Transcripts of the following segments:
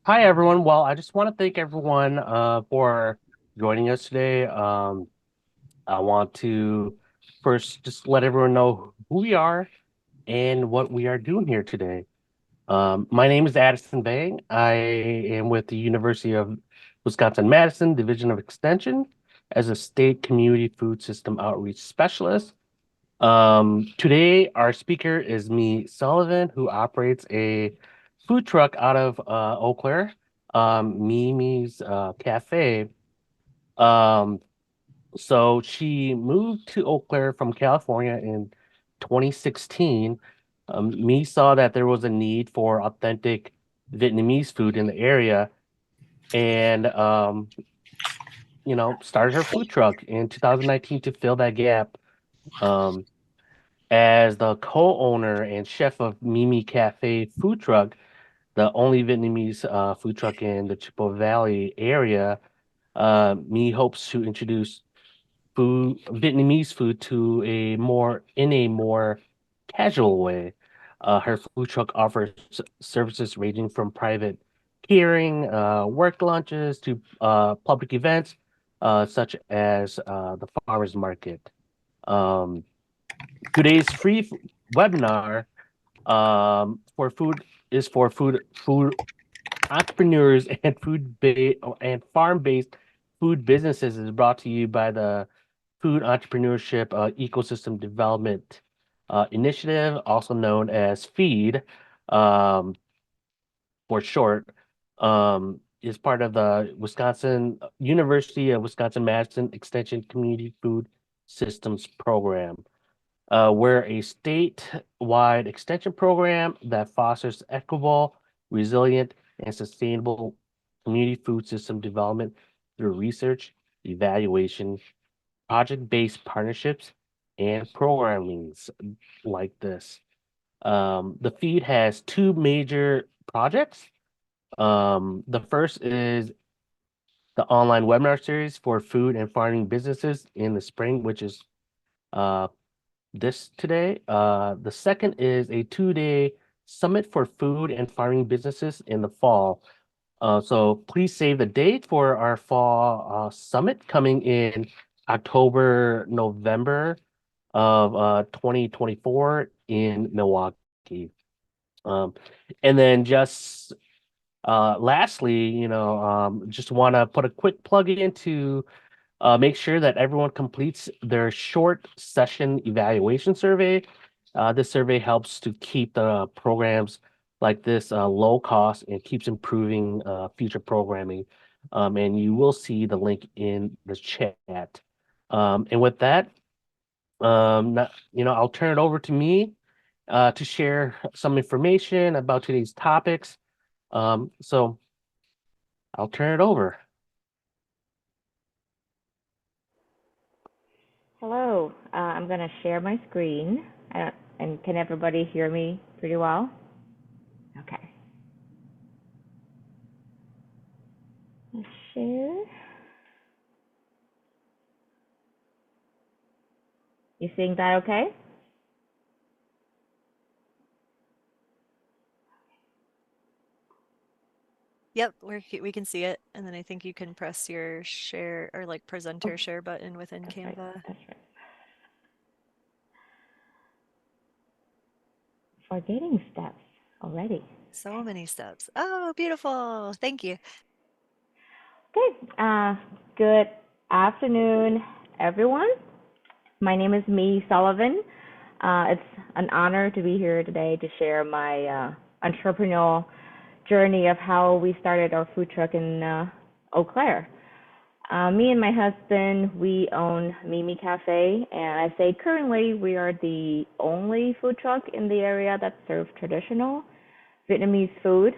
Hi, everyone. Well, I just want to thank everyone for joining us today. I want to first just let everyone know who we are and what we are doing here today. My name is Addison Vang. I am with the University of Wisconsin-Madison Division of Extension as a state community food system outreach specialist. Today, our speaker is me, Sullivan, who operates a food truck out of Eau Claire, Mimi's Cafe. Um, so she moved to Eau Claire from California in 2016. Me saw that there was a need for authentic Vietnamese food in the area, and started her food truck in 2019 to fill that gap. Um, As the co-owner and chef of Mimi Cafe food truck, the only Vietnamese food truck in the Chippewa Valley area, Mi hopes to introduce Vietnamese food to a more casual way. Her food truck offers services ranging from private catering, work lunches to public events, such as the farmers market. Um, Today's webinar for food is for food entrepreneurs and farm-based food businesses is brought to you by the Food Entrepreneurship Ecosystem Development Initiative, also known as FEED, um, for short, is part of the University of Wisconsin-Madison Extension Community Food Systems Program. We're a statewide extension program that fosters equitable, resilient, and sustainable community food system development through research, evaluation, project-based partnerships, and programmings like this. The feed has two major projects. The first is the online webinar series for food and farming businesses in the spring, which is uh, this today. The second is a 2-day summit for food and farming businesses in the fall. So please save the date for our fall summit coming in October, November of 2024 in Milwaukee. Um, and then just lastly, just want to put a quick plug into make sure that everyone completes their short session evaluation survey. This survey helps to keep the programs like this low cost and keeps improving future programming. And you will see the link in the chat. And with that, I'll turn it over to me to share some information about today's topics. So I'll turn it over. Hello, I'm going to share my screen. And can everybody hear me pretty well? Okay. Let's share. You seeing that okay? Yep, we can see it. And then I think you can press your share or like presenter Okay, share button within that's right. Canva. That's right. Forgetting steps already. So many steps. Oh, beautiful. Thank you. Okay, good afternoon, everyone. My name is Mee Sullivan. It's an honor to be here today to share my entrepreneurial journey of how we started our food truck in Eau Claire. Me and my husband, we own Mimi Cafe, and I say currently we are the only food truck in the area that serves traditional Vietnamese food.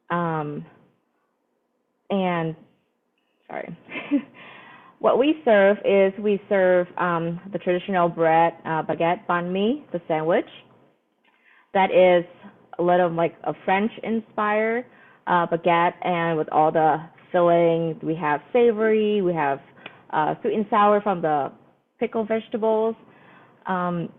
Um, and sorry, what we serve the traditional bread, baguette banh mi, the sandwich. That is a little like a French inspired baguette, and with all the filling, we have savory, we have sweet and sour from the pickled vegetables. Um,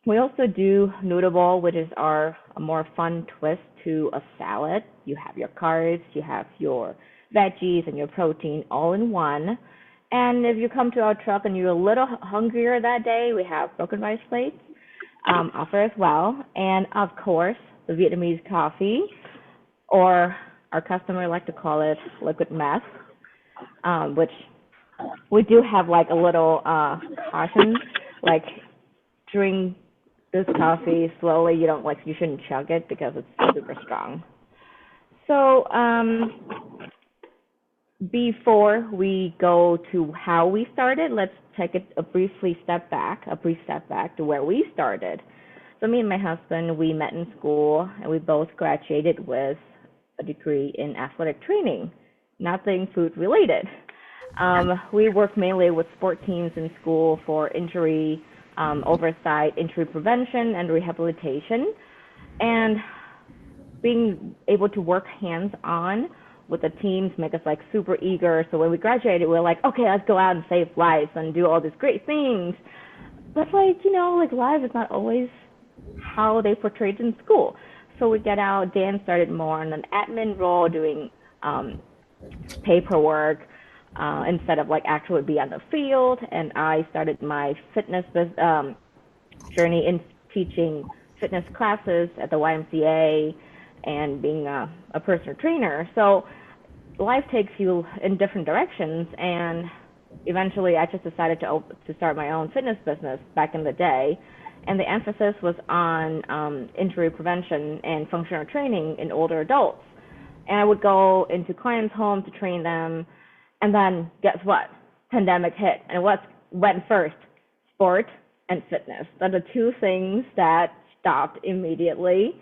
We also do noodle bowl, which is a more fun twist to a salad. You have your carbs, you have your veggies and your protein all in one. And if you come to our truck and you're a little hungrier that day, we have broken rice plates offer as well. And of course, the Vietnamese coffee, or our customer like to call it liquid meth, which we do have like a little caution, like drink this coffee slowly. You shouldn't chug it because it's super strong. So before we go to how we started, let's take a brief step back to where we started. So me and my husband, we met in school and we both graduated with a degree in athletic training, nothing food related. We worked mainly with sport teams in school for injury oversight, injury prevention, and rehabilitation. And being able to work hands-on with the teams make us like super eager. So when we graduated, we were like, okay, let's go out and save lives and do all these great things. But like life is not always how they portrayed in school. So we get out. Dan started more on an admin role, doing paperwork instead of like actually be on the field. And I started my fitness journey in teaching fitness classes at the YMCA and being a personal trainer. So life takes you in different directions, and eventually I just decided to start my own fitness business back in the day, and the emphasis was on injury prevention and functional training in older adults. And I would go into clients' homes to train them, and then guess what? Pandemic hit, and what went first? Sport and fitness. They're the two things that stopped immediately.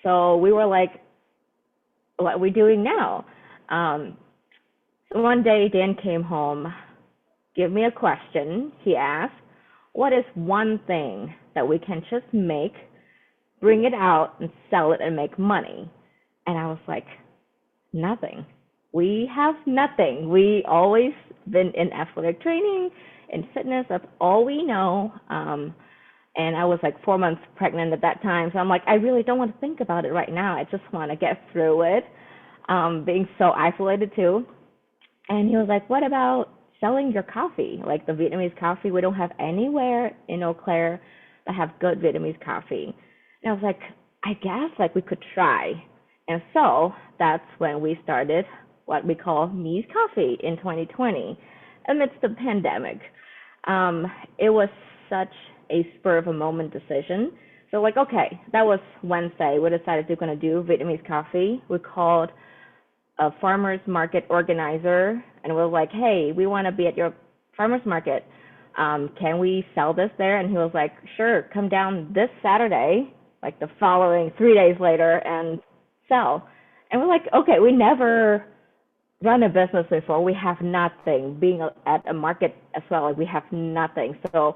So we were like, what are we doing now? So one day Dan came home, gave me a question. He asked, what is one thing that we can just make, bring it out and sell it and make money? And I was like, nothing. We have nothing. We always been in athletic training, in fitness. That's all we know. And I was like 4 months pregnant at that time. So I'm like, I really don't want to think about it right now. I just want to get through it. Being so isolated too. And he was like, what about selling your coffee? Like the Vietnamese coffee, we don't have anywhere in Eau Claire that have good Vietnamese coffee. And I was like, I guess like we could try. And so that's when we started what we call Me's Coffee in 2020 amidst the pandemic. It was such a spur of a moment decision. So like, okay, that was Wednesday. We decided we're going to do Vietnamese coffee. We called a farmer's market organizer and we were like, hey, we want to be at your farmer's market. Can we sell this there? And he was like, sure, come down this Saturday, like the following 3 days later, and sell. And we're like, okay, we never run a business before. We have nothing. Being at a market as well, like we have nothing. So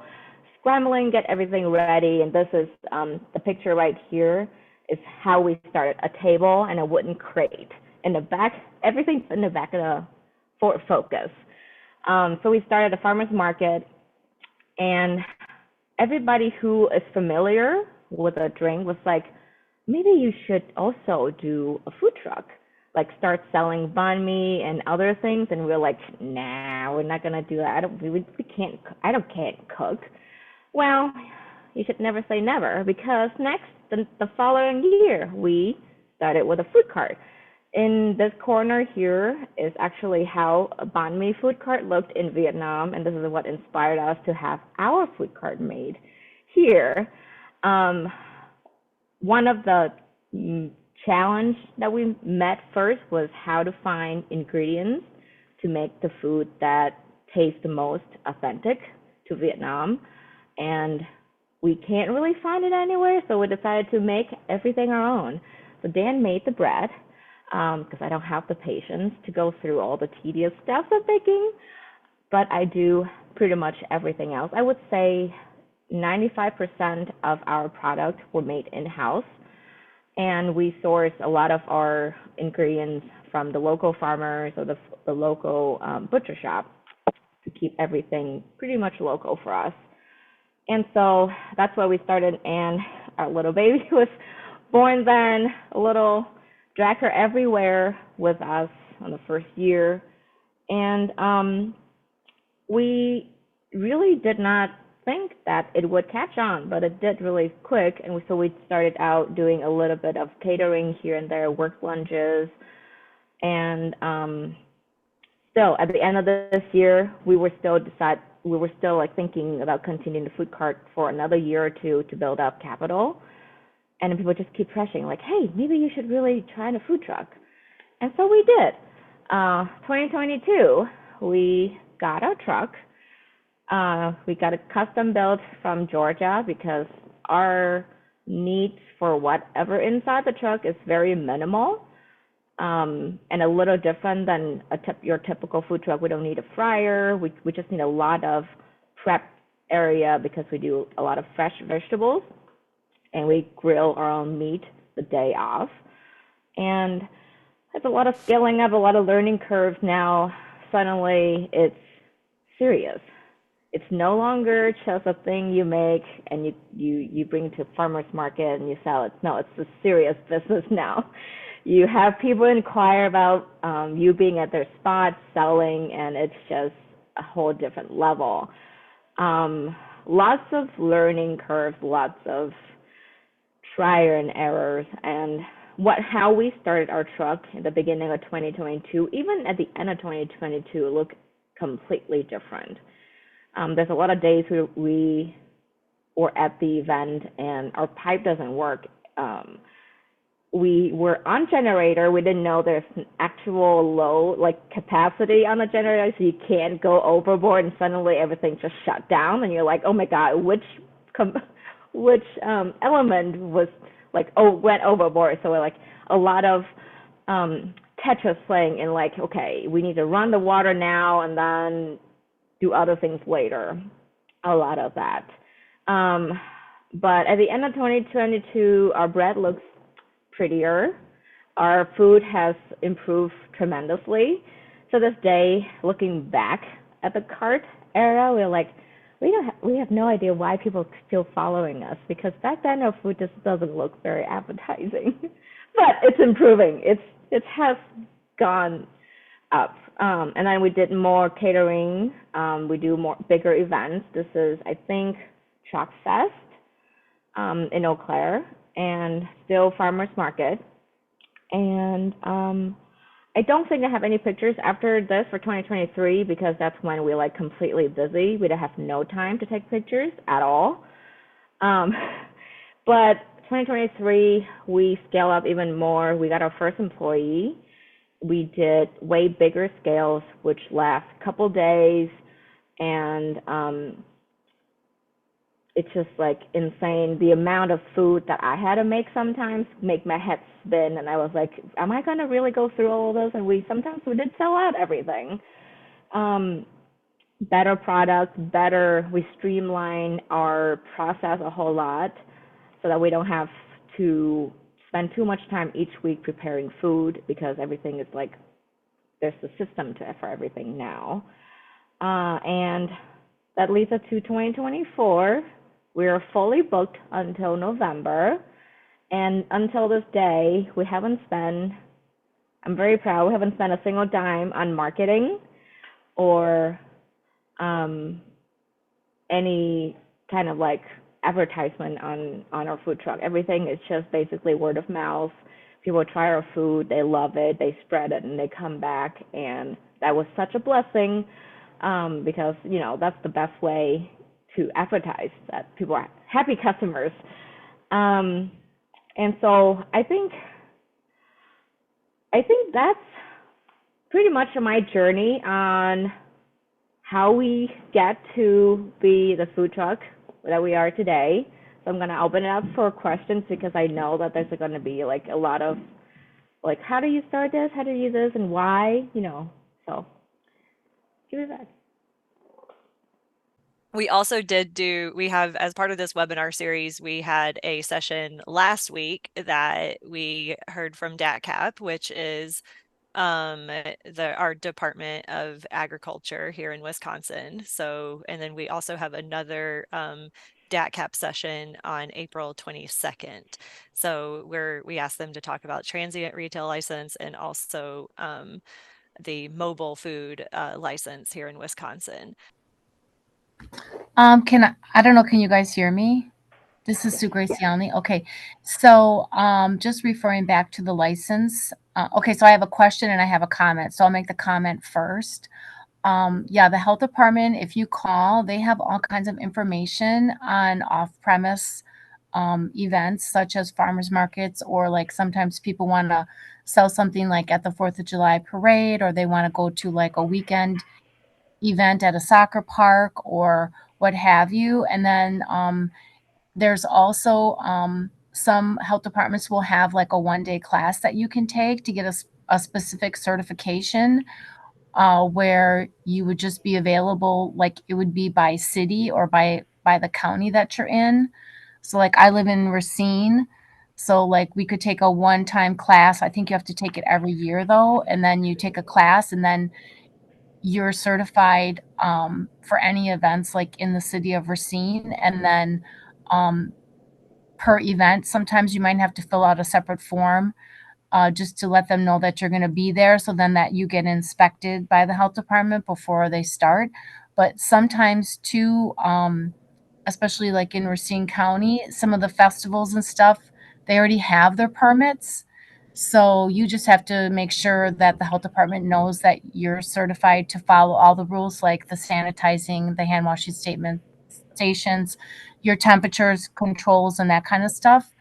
scrambling, get everything ready. And this is the picture right here is how we started, a table and a wooden crate. In the back, everything in the back of the Ford Focus. So we started a farmer's market, and everybody who is familiar with a drink was like, maybe you should also do a food truck, like start selling banh mi and other things. And we're like, nah, we're not gonna do that. I can't cook. Well, you should never say never, because the following year we started with a food cart. In this corner here is actually how a banh mi food cart looked in Vietnam, and this is what inspired us to have our food cart made here. One of the challenge that we met first was how to find ingredients to make the food that tastes the most authentic to Vietnam, and we can't really find it anywhere, so we decided to make everything our own. So Dan made the bread, because I don't have the patience to go through all the tedious steps of baking, but I do pretty much everything else. I would say 95% of our products were made in-house, and we source a lot of our ingredients from the local farmers or the local butcher shop to keep everything pretty much local for us. And so that's where we started, and our little baby was born then. A little drag her everywhere with us on the first year. And we really did not think that it would catch on, but it did really quick. And so we started out doing a little bit of catering here and there, work lunches. And still, at the end of this year, we were still like thinking about continuing the food cart for another year or two to build up capital. And people just keep pressing, like, hey, maybe you should really try the food truck. And so we did. 2022, we got our truck. We got it custom built from Georgia because our needs for whatever inside the truck is very minimal, and a little different than your typical food truck. We don't need a fryer. We just need a lot of prep area because we do a lot of fresh vegetables, and we grill our own meat the day off. And there's a lot of scaling up, a lot of learning curves now. Suddenly, it's serious. It's no longer just a thing you make and you bring to farmers market and you sell it. No, it's a serious business now. You have people inquire about you being at their spot selling, and it's just a whole different level. Lots of learning curves, lots of trial and errors, and how we started our truck at the beginning of 2022, even at the end of 2022, looked completely different. There's a lot of days we were at the event and our pipe doesn't work. We were on generator. We didn't know there's an actual low capacity on the generator, so you can't go overboard, and suddenly everything just shut down, and you're like, oh my god, which element was went overboard. So we're like a lot of Tetris playing in okay, we need to run the water now and then do other things later. A lot of that. But at the end of 2022, our bread looks prettier. Our food has improved tremendously. To this day, looking back at the cart era, we're like, we have no idea why people are still following us, because back then our food just doesn't look very appetizing. But it's improving. It has gone up. And then we did more catering. We do more bigger events. This is, I think, Truck Fest in Eau Claire, and still farmers market. And I don't think I have any pictures after this for 2023, because that's when we completely busy. We have no time to take pictures at all. But 2023, we scale up even more. We got our first employee. We did way bigger scales, which last a couple days, and it's just insane. The amount of food that I had to make sometimes make my head spin, and I was like, am I gonna really go through all of those? And we did sell out everything. Better products, we streamline our process a whole lot so that we don't have to spend too much time each week preparing food, because everything is there's a system for everything now. And that leads us to 2024. We are fully booked until November. And until this day, I'm very proud, we haven't spent a single dime on marketing or any kind of advertisement on our food truck. Everything is just basically word of mouth. People try our food, they love it, they spread it, and they come back. And that was such a blessing, because that's the best way to advertise, that people are happy customers. And so I think that's pretty much my journey on how we get to be the food truck that we are today. So I'm going to open it up for questions, because I know that there's going to be a lot of how do you start this? How do you do this? And why? So give it back. We also we have, as part of this webinar series, we had a session last week that we heard from DATCAP, which is our Department of Agriculture here in Wisconsin. So, and then we also have another DATCAP session on April 22nd. So we asked them to talk about transient retail license and also the mobile food license here in Wisconsin. I don't know, can you guys hear me? This is Yes. Sue Graciani. Okay. So, just referring back to the license. Okay, so I have a question and I have a comment. So I'll make the comment first. Yeah, the health department, if you call, they have all kinds of information on off-premise events such as farmers markets, or like sometimes people want to sell something like at the 4th of July parade, or they want to go to like a weekend event at a soccer park or what have you. And then there's also some health departments will have like a 1-day class that you can take to get a specific certification, where you would just be available, like it would be by city or by the county that you're in. So like I live in Racine, so like we could take a one-time class. I think you have to take it every year though, and then you take a class and then you're certified for any events like in the city of Racine. And then um, per event, sometimes you might have to fill out a separate form just to let them know that you're going to be there, so then that you get inspected by the health department before they start. But sometimes too, especially like in Racine County, some of the festivals and stuff, they already have their permits. So you just have to make sure that the health department knows that you're certified to follow all the rules, like the sanitizing, the hand washing statement stations, your temperatures controls and that kind of stuff.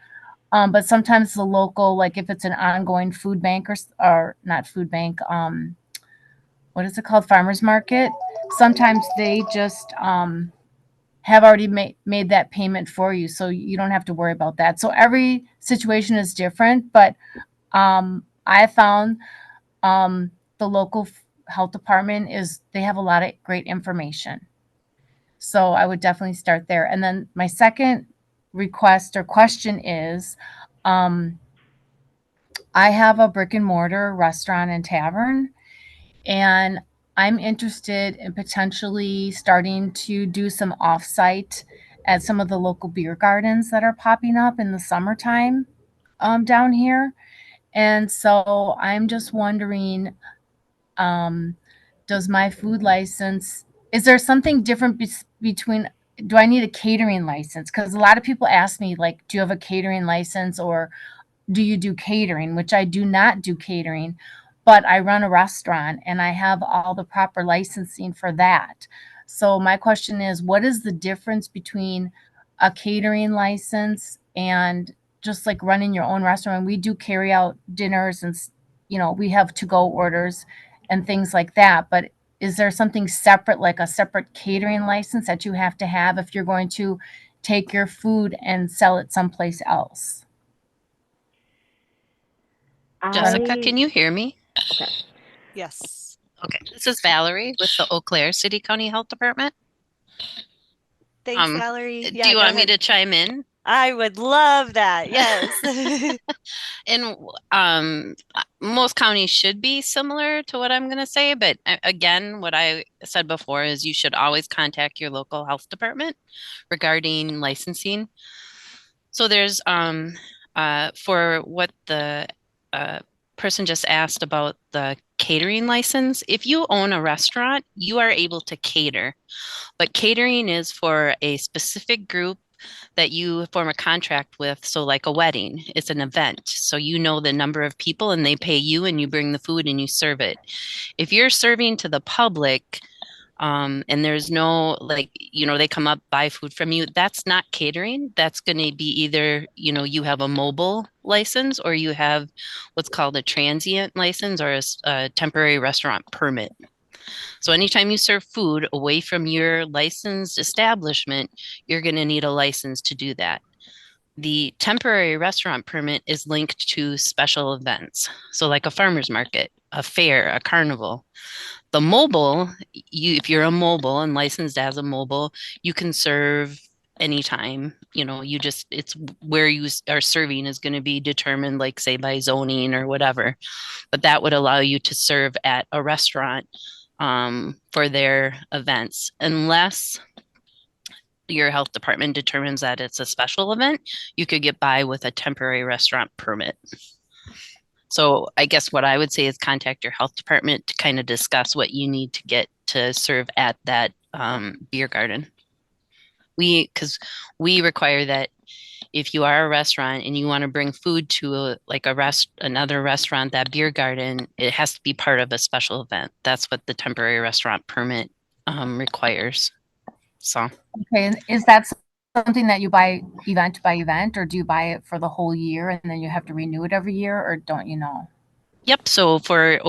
But sometimes the local, like if it's an ongoing food bank or not food bank, what is it called? Farmers market. Sometimes they just have already made that payment for you. So you don't have to worry about that. So every situation is different, but I found the local health department they have a lot of great information. So I would definitely start there. And then my second request or question is, um, I have a brick and mortar restaurant and tavern, and I'm interested in potentially starting to do some offsite at some of the local beer gardens that are popping up in the summertime down here. And so I'm just wondering, um, does my food license, is there something different between, do I need a catering license? Because a lot of people ask me, like, do you have a catering license, or do you do catering? Which I do not do catering, but I run a restaurant and I have all the proper licensing for that. So my question is, what is the difference between a catering license and just like running your own restaurant? We do carry out dinners and, we have to-go orders and things like that. But is there something separate, like a separate catering license that you have to have if you're going to take your food and sell it someplace else? Jessica, I can you hear me? okay. Yes. Okay, this is Valerie with the Eau Claire City County Health Department. Thanks, Valerie. Do Yeah, you go want me ahead. to chime in? I would love that. Yes. And most counties should be similar to what I'm going to say, but again, what I said before is you should always contact your local health department regarding licensing. So there's for what the person just asked about the catering license, if you own a restaurant, you are able to cater, but catering is for a specific group that you form a contract with. So like a wedding, it's an event. So you know the number of people and they pay you and you bring the food and you serve it. If you're serving to the public, and there's no, like, they come up, buy food from you, that's not catering. That's going to be either, you have a mobile license or you have what's called a transient license or a temporary restaurant permit. So anytime you serve food away from your licensed establishment, you're going to need a license to do that. The temporary restaurant permit is linked to special events. So like a farmer's market, a fair, a carnival. The mobile, if you're a mobile and licensed as a mobile, you can serve anytime. It's where you are serving is going to be determined, like say by zoning or whatever. But that would allow you to serve at a restaurant for their events, unless your health department determines that it's a special event. You could get by with a temporary restaurant permit. So I guess what I would say is contact your health department to kind of discuss what you need to get to serve at that beer garden. Because we require that if you are a restaurant and you want to bring food to another restaurant, that beer garden, it has to be part of a special event. That's what the temporary restaurant permit requires. So. Okay, and is that something that you buy event by event, or do you buy it for the whole year and then you have to renew it every year, or don't you know? Yep. So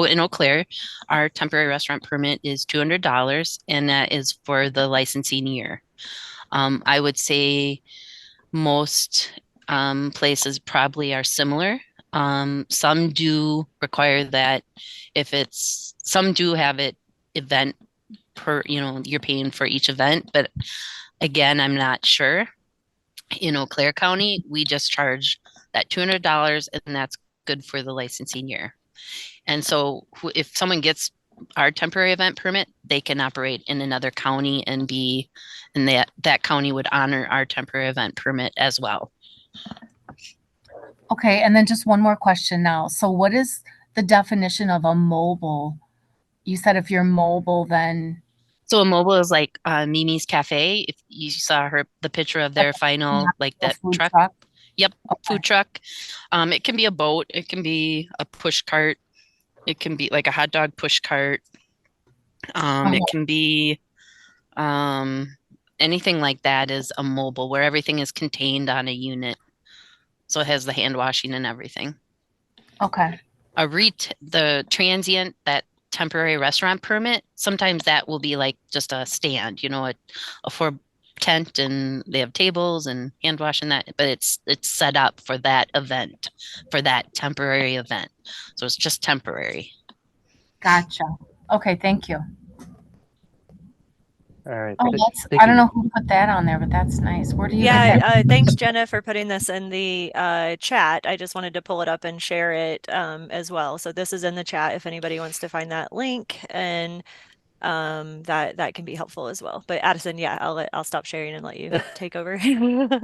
in Eau Claire, our temporary restaurant permit is $200, and that is for the licensing year. I would say most places probably are similar. Some do require that some do have it event per, you're paying for each event, but again, I'm not sure. In Eau Claire County, we just charge that $200, and that's good for the licensing year. And so if someone gets our temporary event permit, they can operate in another county and that county would honor our temporary event permit as well. Okay, and then just one more question now. So what is the definition of a mobile? You said if you're mobile, then... So a mobile is like Mimi's Cafe. If you saw the picture of their final, like that truck. Yep, okay. Food truck. It can be a boat. It can be a push cart. It can be like a hot dog push cart. It can be anything like that is a mobile, where everything is contained on a unit. So it has the hand washing and everything. Okay. The transient, that temporary restaurant permit, sometimes that will be like just a stand, a 4 tent, and they have tables and hand wash and that, but it's set up for that event, for that temporary event. So it's just temporary. Gotcha. Okay, thank you. All right. I don't know who put that on there, but that's nice. Where do you get that? Thanks, Jenna, for putting this in the chat. I just wanted to pull it up and share it as well. So this is in the chat if anybody wants to find that link, and that can be helpful as well. But Addison, yeah, I'll stop sharing and let you take over.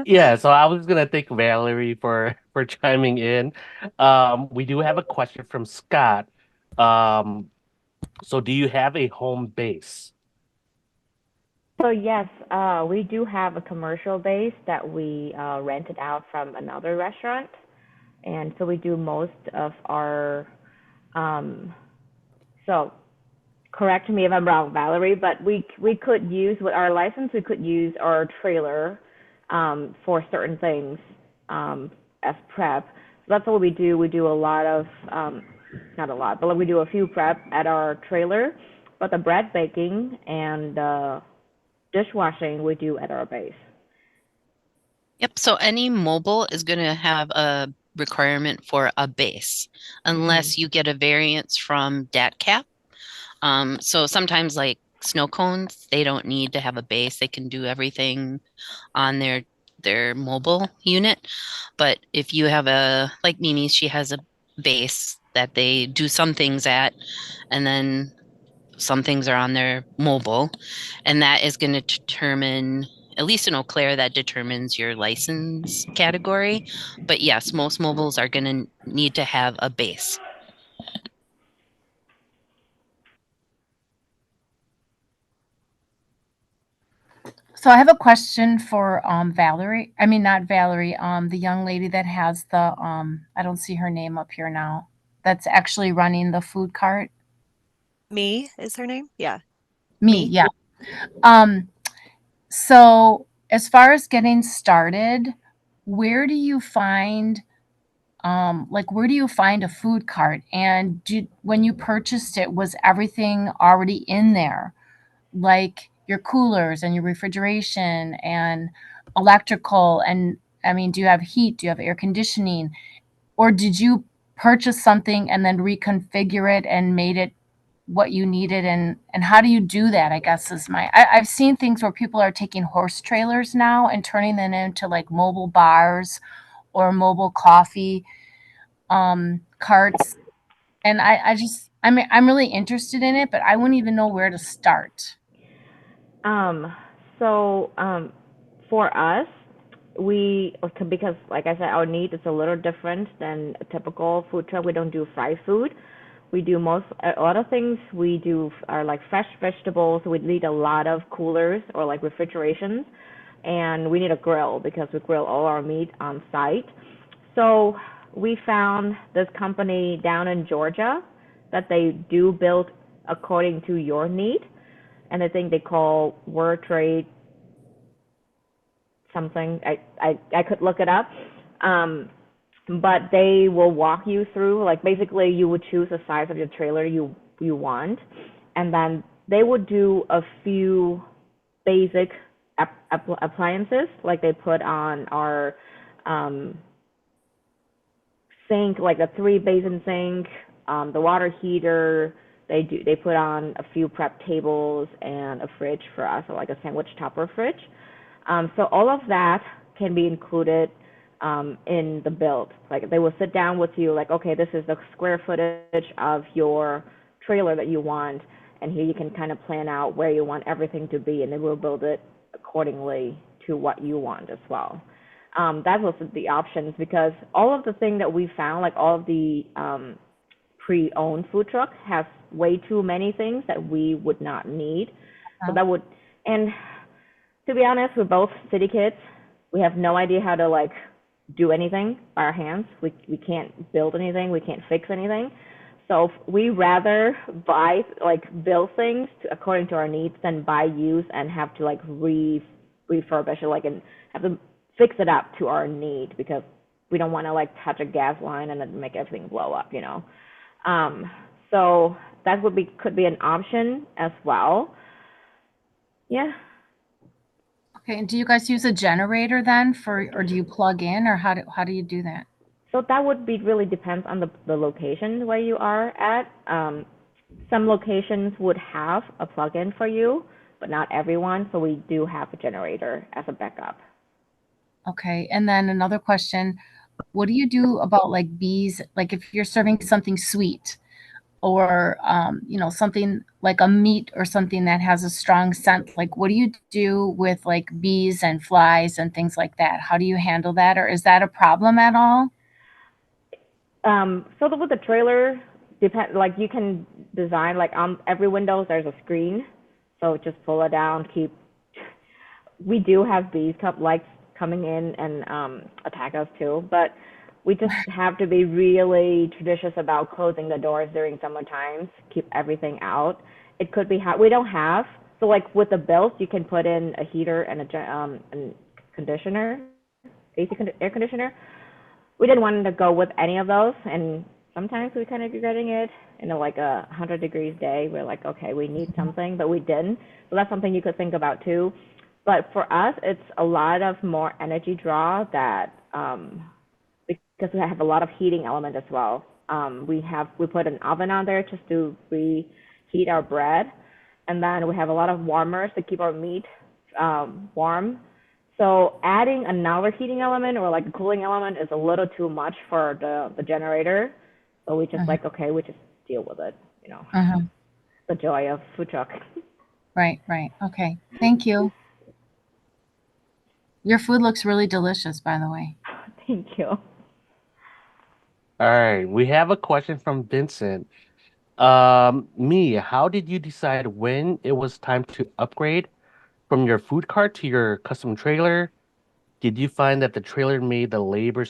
Yeah, so I was gonna thank Valerie for chiming in. We do have a question from Scott. So do you have a home base? So yes, we do have a commercial base that we rented out from another restaurant, and so we do most of our. So, correct me if I'm wrong, Valerie, but we could use with our license. We could use our trailer for certain things as prep. So that's what we do. We do a lot of, not a lot, but we do a few prep at our trailer. But the bread baking and dishwashing we do at our base. Yep. So any mobile is going to have a requirement for a base, unless you get a variance from DATCAP. So sometimes like snow cones, they don't need to have a base. They can do everything on their mobile unit. But if you have like Mimi's, she has a base that they do some things at, and then some things are on their mobile, and that is going to determine, at least in Eau Claire, that determines your license category. But yes, most mobiles are going to need to have a base. So I have a question for Valerie. I mean, not Valerie, the young lady that has the, I don't see her name up here now, that's actually running the food cart. Me is her name? Yeah. Me, yeah. So as far as getting started, where do you find where do you find a food cart? And when you purchased it, was everything already in there? Like your coolers and your refrigeration and electrical, and I mean, do you have heat? Do you have air conditioning? Or did you purchase something and then reconfigure it and made it what you needed, and how do you do that, I guess is I've seen things where people are taking horse trailers now and turning them into like mobile bars or mobile coffee carts. And I'm really interested in it, but I wouldn't even know where to start. Um, so for us, because like I said, our need is a little different than a typical food truck. We don't do fried food. We do a lot of things we do are like fresh vegetables. We need a lot of coolers or like refrigerations, and we need a grill because we grill all our meat on site. So we found this company down in Georgia that they do build according to your need, and I think they call Word Trade something. I could look it up. But they will walk you through, like basically you would choose the size of your trailer you want, and then they would do a few basic appliances, like they put on our sink, like a 3 basin sink, the water heater. They put on a few prep tables and a fridge for us, or like a sandwich topper fridge. So all of that can be included in the build. Like they will sit down with you, like, okay, this is the square footage of your trailer that you want, and here you can kind of plan out where you want everything to be, and they will build it accordingly to what you want as well. That was the options, because all of the thing that we found, like all of the pre-owned food truck has way too many things that we would not need. So that would, and to be honest, we're both city kids. We have no idea how to like do anything by our hands. We can't build anything. We can't fix anything. So we rather build things according to our needs than buy used and have to like refurbish it, and have to fix it up to our need, because we don't want to like touch a gas line and then make everything blow up, So that could be an option as well. Yeah. Okay, and do you guys use a generator then or do you plug in, or how do you do that? So that would be really depends on the location where you are at. Some locations would have a plug-in for you, but not everyone. So we do have a generator as a backup. Okay, and then another question, what do you do about like bees? Like if you're serving something sweet, or something like a meat or something that has a strong scent, like what do you do with like bees and flies and things like that? How do you handle that, or is that a problem at all? So with the trailer, like you can design like on every window there's a screen, so just pull it down. We do have bees coming in and attack us too, but we just have to be really judicious about closing the doors during summer times. Keep everything out. It could be hot. We don't have, so like with the built, you can put in a heater and a conditioner, air conditioner. We didn't want to go with any of those, and sometimes we kind of regretting it. In like 100 degrees day, we're like, okay, we need something, but we didn't. So that's something you could think about too. But for us, it's a lot of more energy draw that because we have a lot of heating element as well. We put an oven on there just to reheat our bread, and then we have a lot of warmers to keep our meat warm. So adding another heating element or like a cooling element is a little too much for the generator. So we just okay, we just deal with it, The joy of food truck. Right. Okay. Thank you. Your food looks really delicious, by the way. Thank you. All right, we have a question from Vincent. Mia, how did you decide when it was time to upgrade from your food cart to your custom trailer? Did you find that the trailer made the labor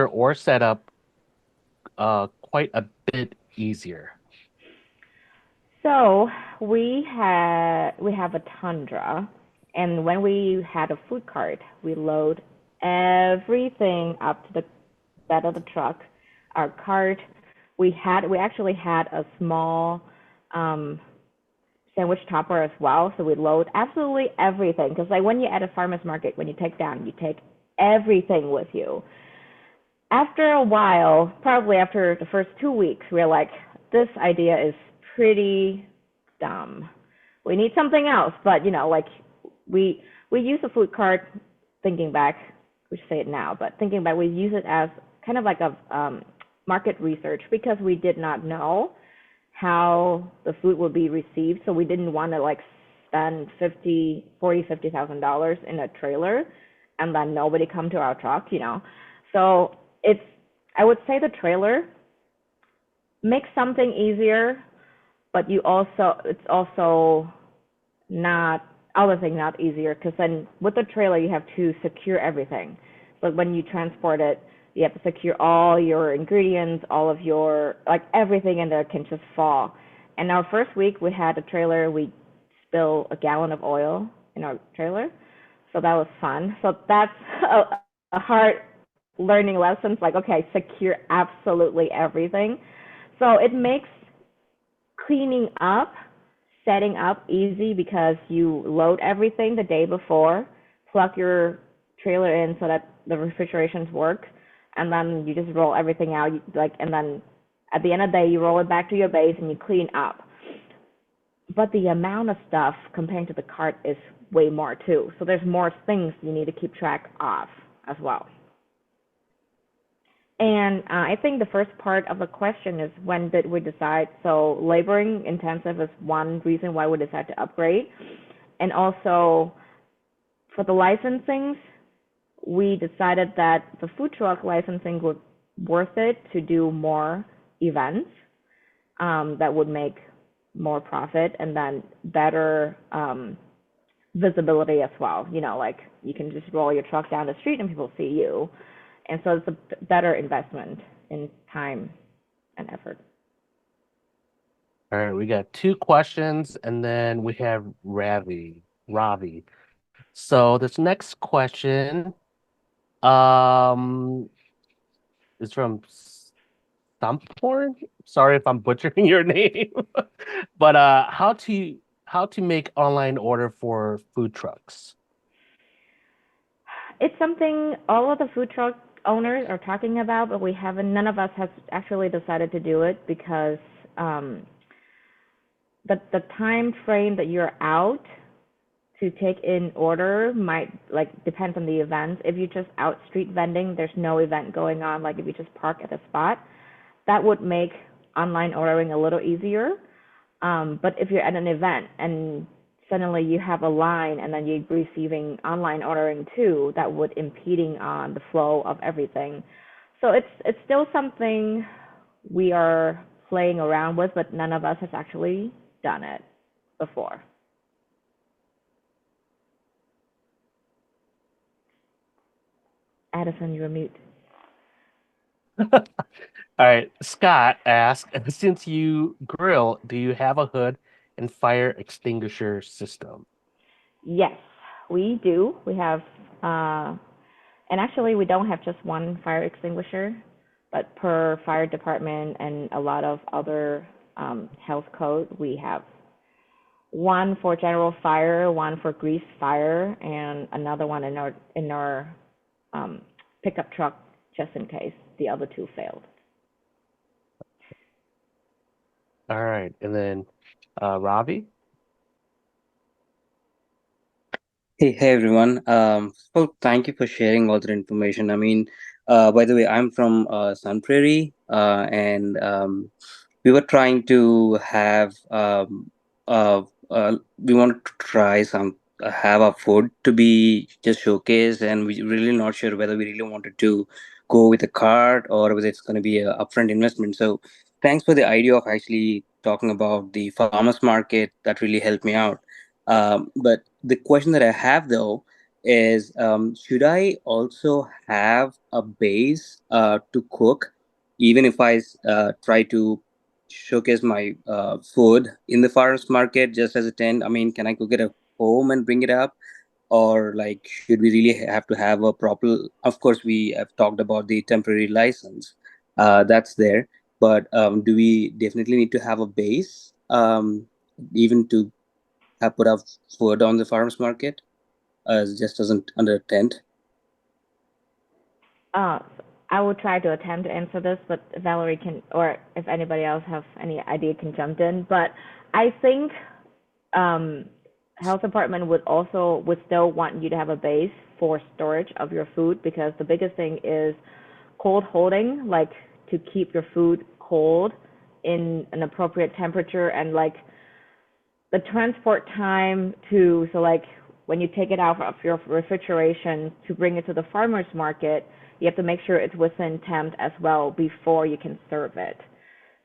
or setup quite a bit easier? So we have a Tundra, and when we had a food cart, we load everything up to the bed of the truck. Our cart, we actually had a small sandwich topper as well, so we load absolutely everything. Because like when you're at a farmer's market, when you take everything with you. After a while, probably after the first 2 weeks, we're like, this idea is pretty dumb. We need something else. But like we use a food cart. Thinking back, we should say it now, but thinking back, we use it as kind of like a market research because we did not know how the food would be received. So we didn't want to like spend $50,000 in a trailer and then nobody come to our truck. So I would say the trailer makes something easier, but it's also not, I would think not easier, because then with the trailer you have to secure everything. But when you transport it, you have to secure all your ingredients, all of your, like everything in there can just fall. And our first week we had a trailer, we spilled a gallon of oil in our trailer. So that was fun. So that's a hard learning lesson. Like, okay, secure absolutely everything. So it makes cleaning up, setting up easy because you load everything the day before, plug your trailer in so that the refrigerations work, and then you just roll everything out. And then at the end of the day, you roll it back to your base and you clean up. But the amount of stuff comparing to the cart is way more too. So there's more things you need to keep track of as well. And I think the first part of the question is, when did we decide? So laboring intensive is one reason why we decided to upgrade. And also for the licensings, we decided that the food truck licensing would worth it to do more events that would make more profit, and then better visibility as well. Like you can just roll your truck down the street and people see you. And so it's a better investment in time and effort. All right, we got two questions, and then we have Ravi. So this next question is from Stumphorn. Sorry if I'm butchering your name. But how to make online order for food trucks? It's something all of the food truck owners are talking about, but none of us has actually decided to do it because the time frame that you're out to take in order might depends on the event. If you just out street vending, there's no event going on. Like if you just park at a spot, that would make online ordering a little easier. But if you're at an event and suddenly you have a line and then you're receiving online ordering too, that would impeding on the flow of everything. So it's still something we are playing around with, but none of us has actually done it before. Addison, you're mute. All right, Scott asked, since you grill, do you have a hood and fire extinguisher system? Yes, we do. We have, and actually we don't have just one fire extinguisher, but per fire department and a lot of other health code, we have one for general fire, one for grease fire, and another one in our pickup truck just in case the other two failed. All right, and then Ravi. Hey, everyone. So thank you for sharing all the information. I mean, by the way, I'm from Sun Prairie, and we were trying to have we wanted to try have our food to be just showcased, and we really not sure whether we really wanted to go with a cart or whether it's going to be a upfront investment. So thanks for the idea of actually talking about the farmers market. That really helped me out. But the question that I have though is, should I also have a base to cook, even if I try to showcase my food in the farmers market just as a tent? I mean, can I cook it at home and bring it up? Or like, should we really have to have a proper, of course, we have talked about the temporary license that's there, but do we definitely need to have a base even to have put up food on the farmers market, just doesn't under a tent? I will try to attempt to answer this, but Valerie can, or if anybody else have any idea, can jump in. But I think health department would still want you to have a base for storage of your food, because the biggest thing is cold holding, like to keep your food cold in an appropriate temperature, and like the transport time to, so like when you take it out of your refrigeration to bring it to the farmer's market, you have to make sure it's within temp as well before you can serve it.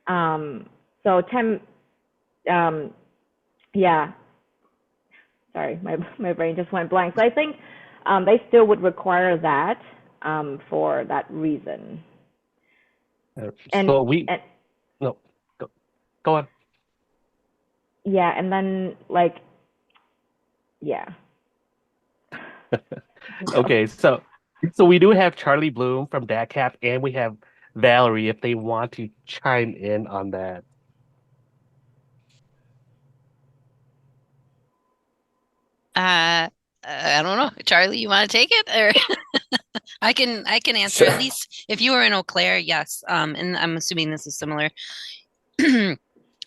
So temp, yeah, sorry, my brain just went blank. So I think they still would require that for that reason. And, So we and no go on. yeah, and then like, yeah. Okay, so we do have Charlie Bloom from DATCAP, and we have Valerie if they want to chime in on that. I don't know. Charlie, you want to take it, or I can answer. At least if you were in Eau Claire, yes. And I'm assuming this is similar.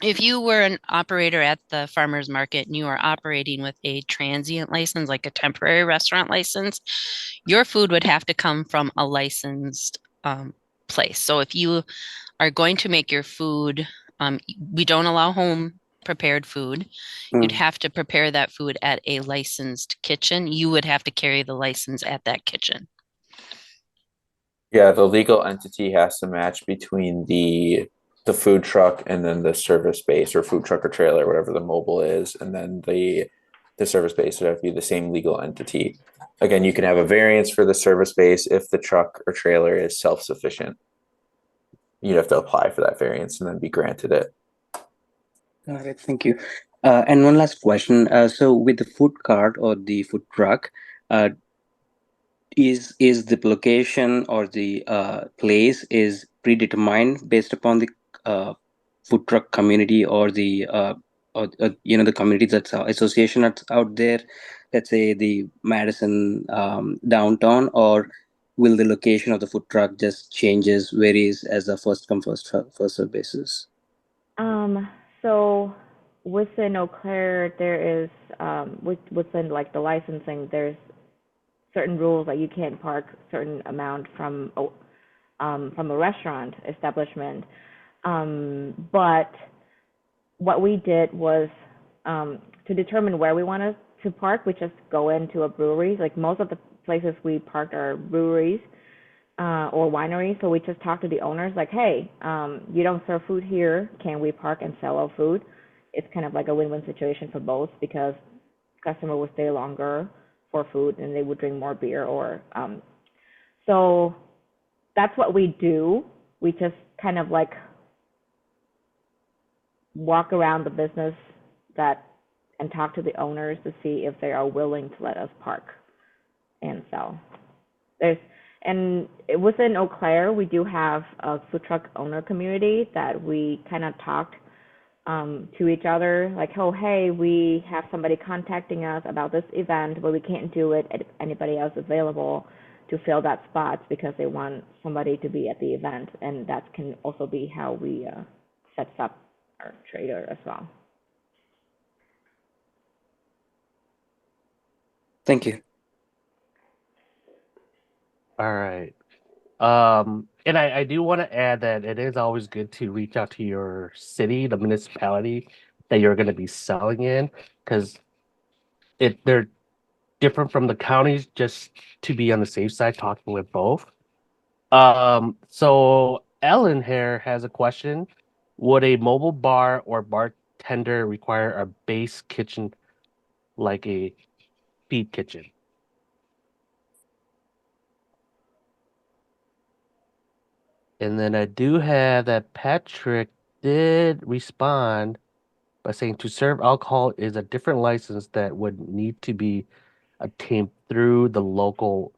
If you were an operator at the farmer's market and you are operating with a transient license, like a temporary restaurant license, your food would have to come from a licensed place. So if you are going to make your food, we don't allow home prepared food. You'd have to prepare that food at a licensed kitchen. You would have to carry the license at that kitchen. Yeah, the legal entity has to match between the food truck and then the service base, or food truck or trailer, whatever the mobile is, and then the service base would have to be the same legal entity. Again, you can have a variance for the service base if the truck or trailer is self-sufficient. You'd have to apply for that variance and then be granted it. Got it. Thank you. And one last question. So with the food cart or the food truck, is the location or the place is predetermined based upon the food truck community, or the the community that's association that's out there, let's say the Madison downtown, or will the location of the food truck just changes, varies as a first come first serve basis? So within Eau Claire, there is within like the licensing, there's certain rules that you can't park certain amount from a restaurant establishment. But what we did was to determine where we wanted to park, we just go into a brewery. Like most of the places we parked are breweries or wineries. So we just talked to the owners like, hey, you don't serve food here. Can we park and sell our food? It's kind of like a win-win situation for both, because customer will stay longer for food and they would drink more beer, or so that's what we do. We just kind of like walk around the business and talk to the owners to see if they are willing to let us park and sell. And within Eau Claire, we do have a food truck owner community that we kind of talked to each other, like, oh, hey, we have somebody contacting us about this event, but we can't do it at anybody else available to fill that spot, because they want somebody to be at the event. And that can also be how we set up our trader as well. Thank you. All right. And I do want to add that it is always good to reach out to your city, the municipality that you're going to be selling in, because they're different from the counties, just to be on the safe side, talking with both. So Ellen here has a question. Would a mobile bar or bartender require a base kitchen like a feed kitchen? And then I do have that Patrick did respond by saying to serve alcohol is a different license that would need to be obtained through the local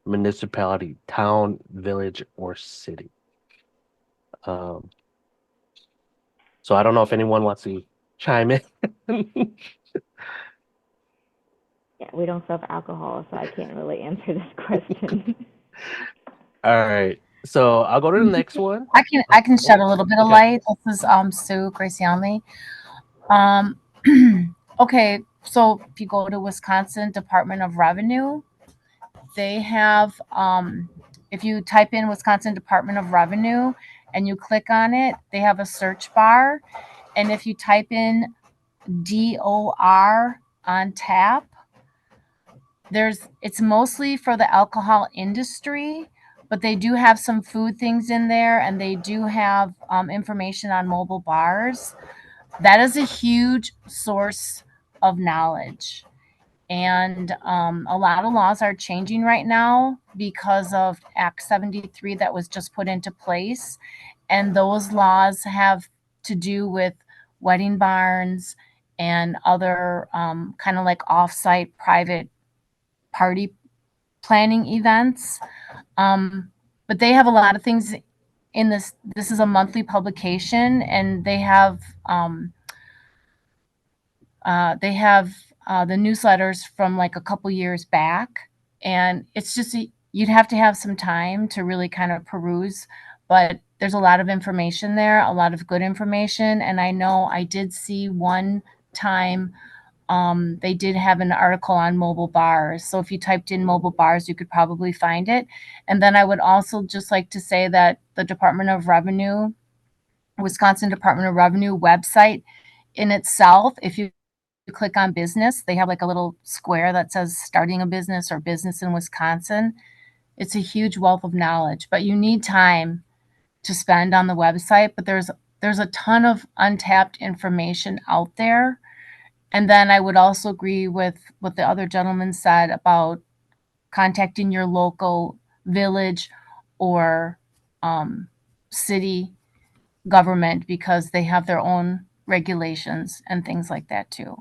municipality, town, village, or city. So I don't know if anyone wants to chime in. Yeah, we don't serve alcohol, so I can't really answer this question. All right. So I'll go to the next one. I can shed a little bit of Okay. light. This is Sue Graciani. Um, okay, so if you go to Wisconsin Department of Revenue, they have if you type in Wisconsin Department of Revenue and you click on it, they have a search bar, and if you type in DOR on tap, it's mostly for the alcohol industry, but they do have some food things in there, and they do have information on mobile bars. That is a huge source of knowledge. And a lot of laws are changing right now because of Act 73 that was just put into place. And those laws have to do with wedding barns and other kind of like offsite private party planning events. But they have a lot of things in this. This is a monthly publication, and they have the newsletters from like a couple years back, and it's just you'd have to have some time to really kind of peruse, but there's a lot of information there, a lot of good information. And I know I did see one time they did have an article on mobile bars. So if you typed in mobile bars, you could probably find it. And then I would also just like to say that the Department of Revenue, Wisconsin Department of Revenue website in itself, if you click on business, they have like a little square that says starting a business or business in Wisconsin. It's a huge wealth of knowledge, but you need time to spend on the website. But there's a ton of untapped information out there. And then I would also agree with what the other gentleman said about contacting your local village or city government, because they have their own regulations and things like that too.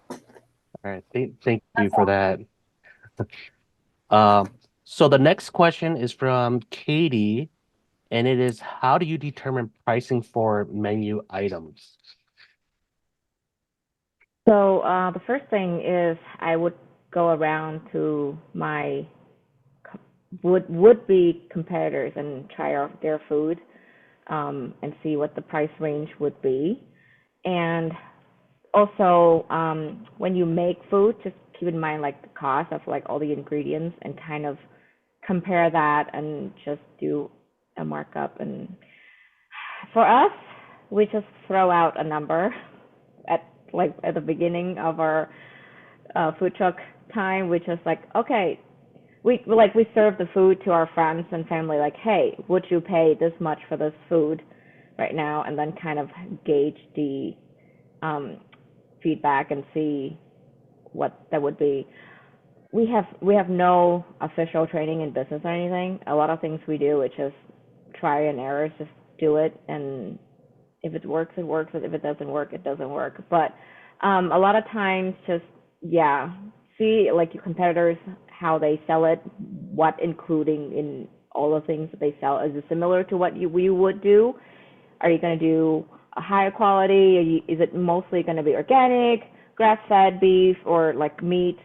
All right. Thank you for that. So the next question is from Katie, and it is, how do you determine pricing for menu items? So the first thing is I would go around to my would be competitors and try out their food and see what the price range would be. And also, when you make food, just keep in mind like the cost of like all the ingredients and kind of compare that and just do a markup. And for us, we just throw out a number at the beginning of our food truck time. We just like, okay, we serve the food to our friends and family, like, hey, would you pay this much for this food right now? And then kind of gauge the feedback and see what that would be. We have no official training in business or anything. A lot of things we do, it's just try and error, just do it, and if it works, it works. If it doesn't work, it doesn't work. But a lot of times, just see like your competitors, how they sell it, what including in all the things that they sell. Is it similar to what we would do? Are you going to do a higher quality? Is it mostly going to be organic, grass-fed beef, or like meat?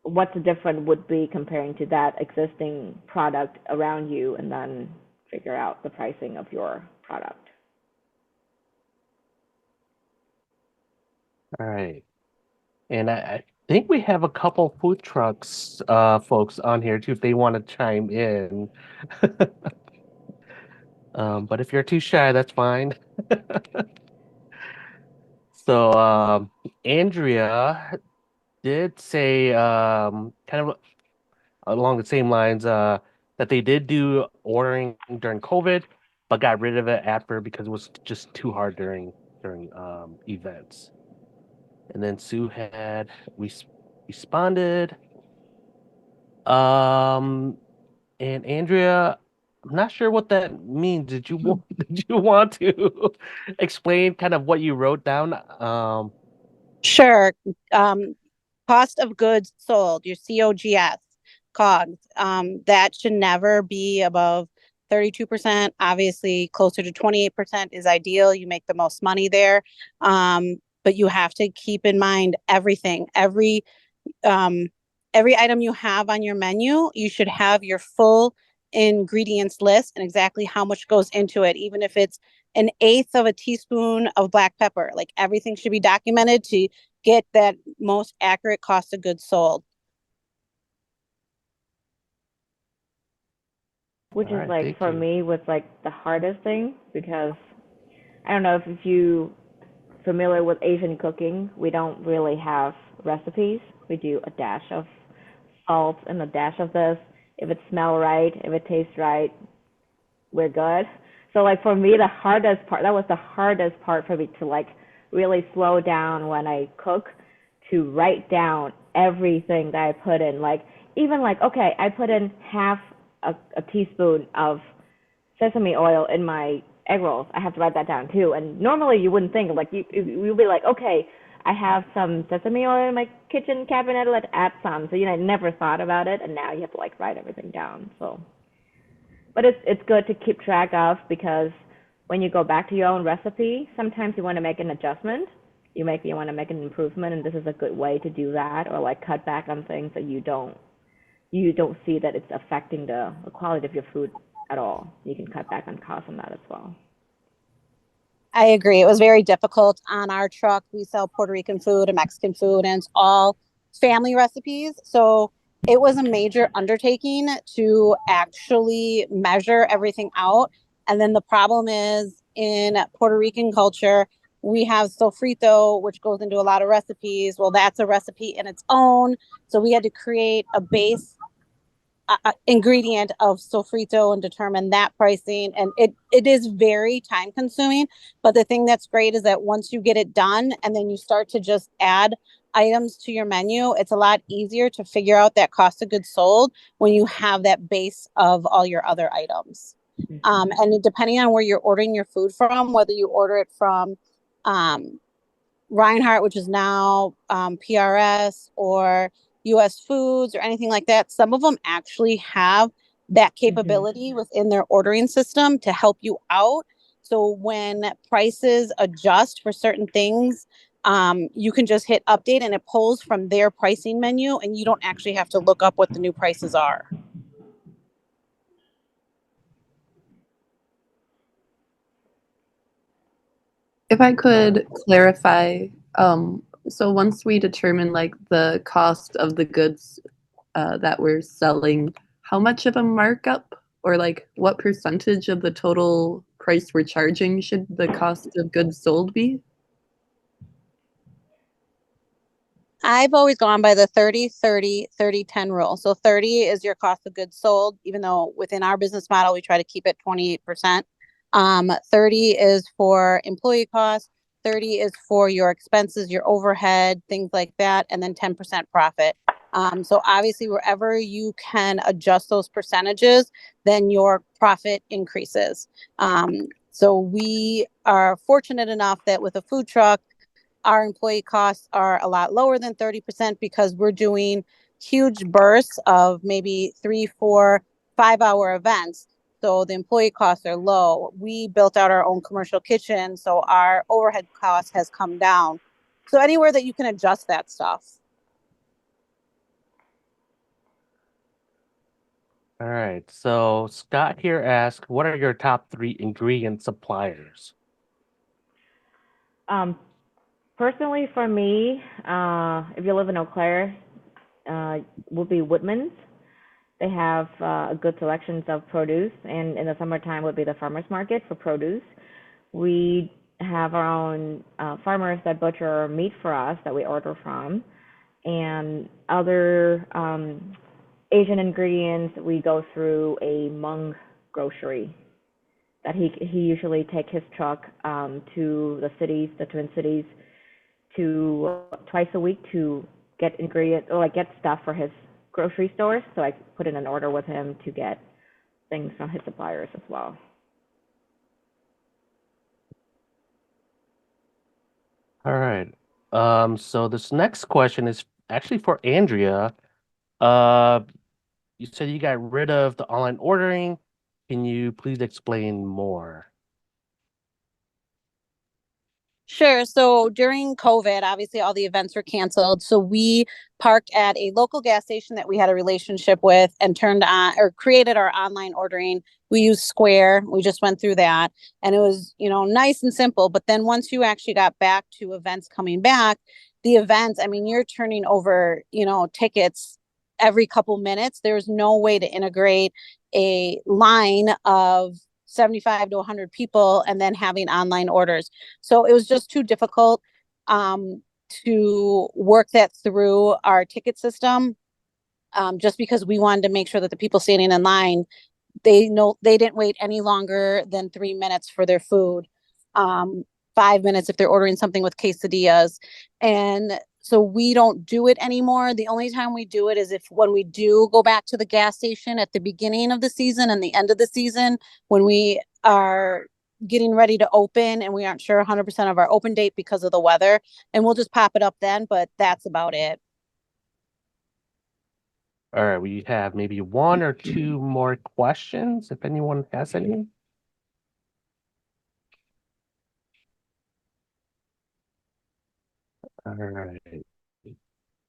What's the difference would be comparing to that existing product around you, and then figure out the pricing of your product. All right. And I think we have a couple food trucks folks on here too, if they want to chime in. But if you're too shy, that's fine. So Andrea did say kind of along the same lines that they did do ordering during COVID, but got rid of it after because it was just too hard during events. And then Sue had responded. And Andrea, I'm not sure what that means. Did you want to explain kind of what you wrote down? Sure. Cost of goods sold, your COGS, COGS, that should never be above 32%. Obviously, closer to 28% is ideal. You make the most money there. But you have to keep in mind everything. Every item you have on your menu, you should have your full ingredients list and exactly how much goes into it, even if it's an eighth of a teaspoon of black pepper. Like everything should be documented to get that most accurate cost of goods sold. Which All is right, like thank for you. me was like the hardest thing because I don't know if you familiar with Asian cooking. We don't really have recipes. We do a dash of salt and a dash of this. If it smells right, if it tastes right, we're good. So like for me, the hardest part, that was the hardest part for me to like really slow down when I cook, to write down everything that I put in. Like even like, okay, I put in half a teaspoon of sesame oil in my egg rolls. I have to write that down too. And normally you wouldn't think like you'll be like, okay, I have some sesame oil in my kitchen cabinet. Let's add some. So I never thought about it, and now you have to like write everything down. So, but it's good to keep track of because when you go back to your own recipe, sometimes you want to make an adjustment. You want to make an improvement, and this is a good way to do that, or like cut back on things that you don't see that it's affecting the quality of your food at all. You can cut back on costs on that as well. I agree. It was very difficult on our truck. We sell Puerto Rican food and Mexican food, and it's all family recipes. So it was a major undertaking to actually measure everything out. And then the problem is in Puerto Rican culture, we have sofrito, which goes into a lot of recipes. Well, that's a recipe in its own. So we had to create a base ingredient of sofrito and determine that pricing, and it is very time consuming. But the thing that's great is that once you get it done and then you start to just add items to your menu, it's a lot easier to figure out that cost of goods sold when you have that base of all your other items. And depending on where you're ordering your food from, whether you order it from Reinhardt, which is now PRS, or US Foods or anything like that, some of them actually have that capability within their ordering system to help you out. So when prices adjust for certain things, you can just hit update and it pulls from their pricing menu, and you don't actually have to look up what the new prices are. If I could clarify, so once we determine like the cost of the goods that we're selling, how much of a markup or like what percentage of the total price we're charging should the cost of goods sold be? I've always gone by the 30, 30, 30, 10 rule. So 30 is your cost of goods sold, even though within our business model, we try to keep it 28%. 30 is for employee costs, 30 is for your expenses, your overhead, things like that, and then 10% profit. So obviously, wherever you can adjust those percentages, then your profit increases. So we are fortunate enough that with a food truck, our employee costs are a lot lower than 30% because we're doing huge bursts of maybe 3, 4, 5-hour events. So the employee costs are low. We built out our own commercial kitchen, so our overhead cost has come down. So anywhere that you can adjust that stuff. All right. So Scott here asks, what are your top 3 ingredient suppliers? Personally, for me, if you live in Eau Claire, would be Woodman's. They have good selections of produce, and in the summertime would be the farmers market for produce. We have our own farmers that butcher meat for us that we order from, and other Asian ingredients we go through a Hmong grocery that he usually take his truck to the cities, the Twin Cities, to twice a week to get ingredients or like get stuff for his grocery stores. So I put in an order with him to get things from his suppliers as well. All right. So this next question is actually for Andrea. You said you got rid of the online ordering. Can you please explain more? Sure. So during COVID, obviously all the events were canceled. So we parked at a local gas station that we had a relationship with and turned on or created our online ordering. We used Square. We just went through that and it was, nice and simple. But then once you actually got back to events coming back, the events, I mean, you're turning over, tickets every couple minutes. There's no way to integrate a line of 75 to 100 people and then having online orders. So it was just too difficult to work that through our ticket system, just because we wanted to make sure that the people standing in line, they didn't wait any longer than 3 minutes for their food, 5 minutes if they're ordering something with quesadillas. And so we don't do it anymore. The only time we do it is when we do go back to the gas station at the beginning of the season and the end of the season, when we are getting ready to open and we aren't sure 100% of our open date because of the weather, and we'll just pop it up then, but that's about it. All right, we have maybe one or two more questions if anyone has any. All right.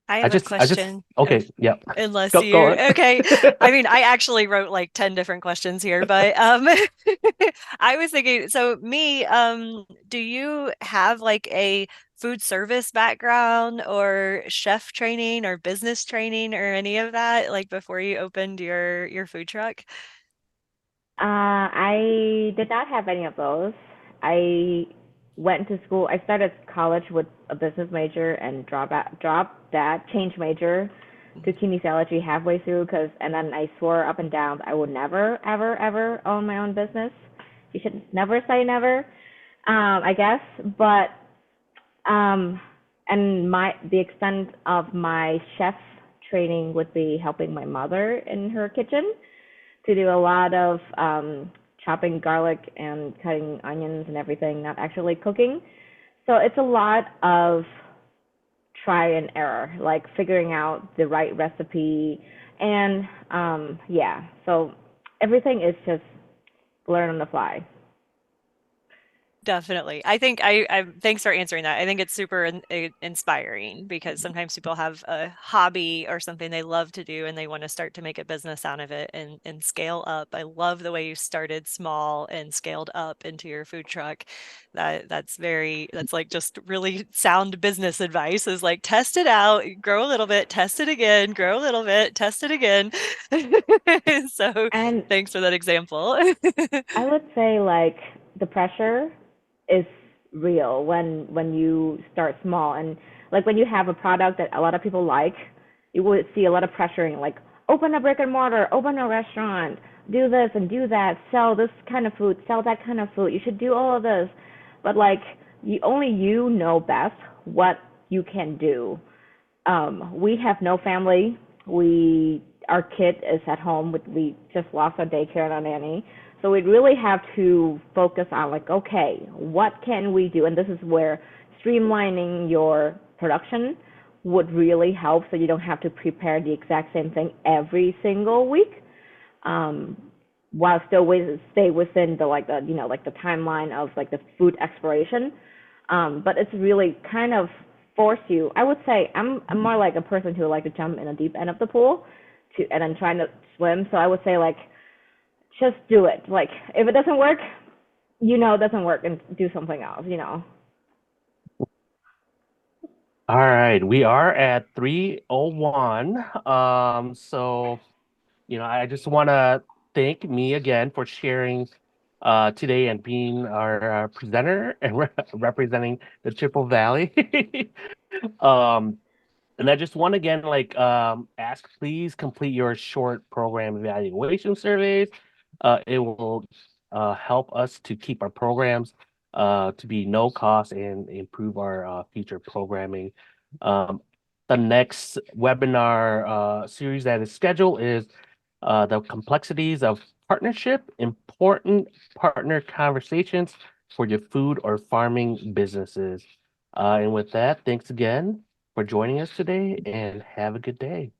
I have a question. Okay, yeah. Unless Go you, on. okay. I mean, I actually wrote like 10 different questions here, but I was thinking, so do you have like a food service background or chef training or business training or any of that, like before you opened your food truck? I did not have any of those. I went to school. I started college with a business major and dropped that, change major to kinesiology halfway through and then I swore up and down that I would never, ever, ever own my own business. You should never say never, I guess. But and the extent of my chef training would be helping my mother in her kitchen to do a lot of chopping garlic and cutting onions and everything, not actually cooking. So it's a lot of try and error, like figuring out the right recipe. And so everything is just learn on the fly. Definitely. I think I thanks for answering that. I think it's super inspiring because sometimes people have a hobby or something they love to do and they want to start to make a business out of it and scale up. I love the way you started small and scaled up into your food truck. That's like just really sound business advice is like test it out, grow a little bit, test it again, grow a little bit, test it again. So And thanks for that example. I would say like the pressure is real when you start small, and like when you have a product that a lot of people like, you would see a lot of pressuring, like open a brick and mortar, open a restaurant, do this and do that, sell this kind of food, sell that kind of food, you should do all of this. But like you know best what you can do. We have no family. Our kid is at home. We just lost our daycare and our nanny. So we'd really have to focus on like, okay, what can we do? And this is where streamlining your production would really help, so you don't have to prepare the exact same thing every single week, while still stay within the timeline of like the food expiration. But it's really kind of force you. I would say I'm more like a person who would like to jump in the deep end of the pool and then trying to swim. So I would say like, just do it. Like if it doesn't work, it doesn't work, and do something else. All right, we are at 3:01. So I just want to thank me again for sharing today and being our presenter and representing the Triple Valley. And I just want to again ask, please complete your short program evaluation surveys. It will help us to keep our programs to be no cost and improve our future programming. Um, the next webinar series that is scheduled is the complexities of partnership, important partner conversations for your food or farming businesses. And with that, thanks again for joining us today and have a good day.